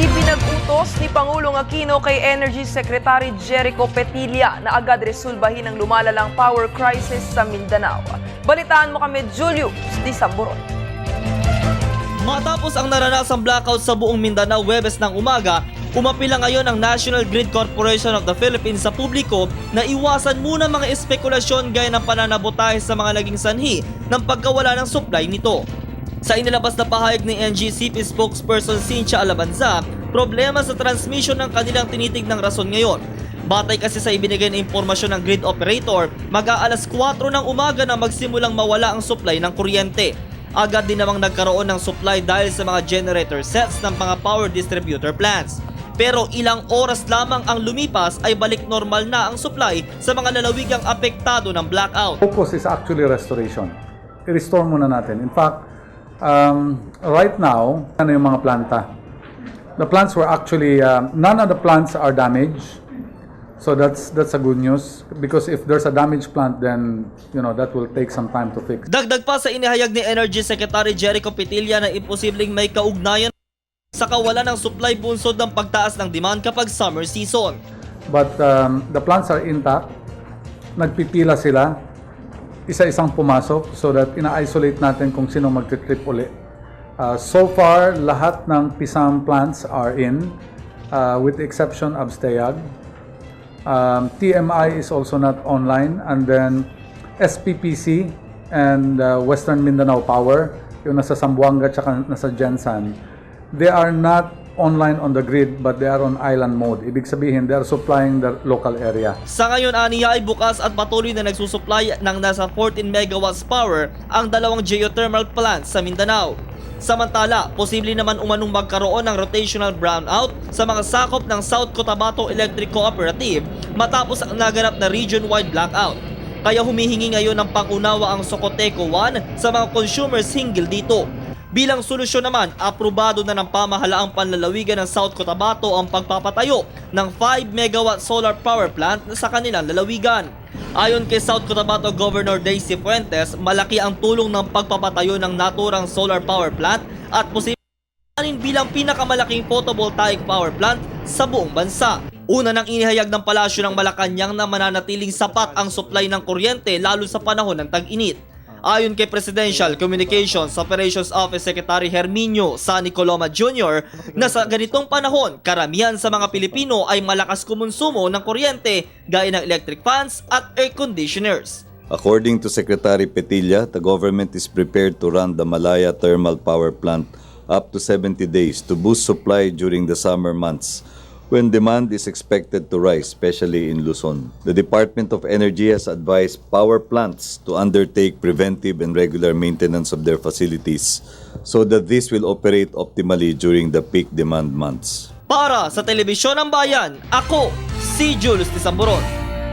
Ipinag-utos ni Pangulong Aquino kay Energy Secretary Jericho Petilla na agad resolbahin ang lumalalang power crisis sa Mindanao. Balitaan mo kami, Julius Di Samburon. Matapos ang naranasang blackout sa buong Mindanao Huwebes ng umaga, umapila ngayon ang National Grid Corporation of the Philippines sa publiko na iwasan muna mga espekulasyon gaya ng pananabotahe sa mga naging sanhi ng pagkawala ng supply nito. Sa inilabas na pahayag ni NGCP spokesperson Cynthia Alabanza, problema sa transmission ng kanilang tinitignang rason ngayon. Batay kasi sa ibinigay na impormasyon ng grid operator, mag-aalas 4 ng umaga na magsimulang mawala ang supply ng kuryente. Agad din namang nagkaroon ng supply dahil sa mga generator sets ng mga power distributor plants. Pero ilang oras lamang ang lumipas ay balik normal na ang supply sa mga lalawigang apektado ng blackout. Focus is actually restoration. I-restore muna natin. In fact, right now, ano yung mga planta? The plants were actually, none of the plants are damaged. So that's a good news because if there's a damaged plant, then that will take some time to fix. Dagdag pa sa inihayag ni Energy Secretary Jericho Petilla na imposibleng may kaugnayan sa kawalan ng supply bunsod ng pagtaas ng demand kapag summer season. But the plants are intact. Nagpipila sila. Isa-isang pumasok so that ina-isolate natin kung sino magti-trip uli. So far, lahat ng PISAM plants are in with the exception of Stayag. TMI is also not online, and then SPPC and Western Mindanao Power, yung nasa Zamboanga at nasa Gensan, they are not online on the grid but they are on island mode. Ibig sabihin, they are supplying the local area. Sa ngayon, aniya ay bukas at patuloy na nagsusupply ng nasa 14 megawatts power ang dalawang geothermal plants sa Mindanao. Samantala, posible naman umanong magkaroon ng rotational brownout sa mga sakop ng South Cotabato Electric Cooperative matapos ang naganap na region-wide blackout. Kaya humihingi ngayon ng pangunawa ang Socoteco 1 sa mga consumers hinggil dito. Bilang solusyon naman, aprobado na ng pamahalaang panlalawigan ng South Cotabato ang pagpapatayo ng 5 megawatt solar power plant sa kanilang lalawigan. Ayon kay South Cotabato Governor Daisy Fuentes, malaki ang tulong ng pagpapatayo ng naturang solar power plant at posibleng bilang pinakamalaking photovoltaic power plant sa buong bansa. Una nang inihayag ng Palasyo ng Malacanang na mananatiling sapat ang supply ng kuryente lalo sa panahon ng tag-init. Ayon kay Presidential Communications Operations Office Secretary Herminio Sani Coloma Jr. na sa ganitong panahon, karamihan sa mga Pilipino ay malakas kumonsumo ng kuryente gaya ng electric fans at air conditioners. According to Secretary Petilla, the government is prepared to run the Malaya Thermal Power Plant up to 70 days to boost supply during the summer months, when demand is expected to rise, especially in Luzon. The Department of Energy has advised power plants to undertake preventive and regular maintenance of their facilities so that this will operate optimally during the peak demand months. Para sa Telebisyon ng Bayan, ako si Julius Di Samburon.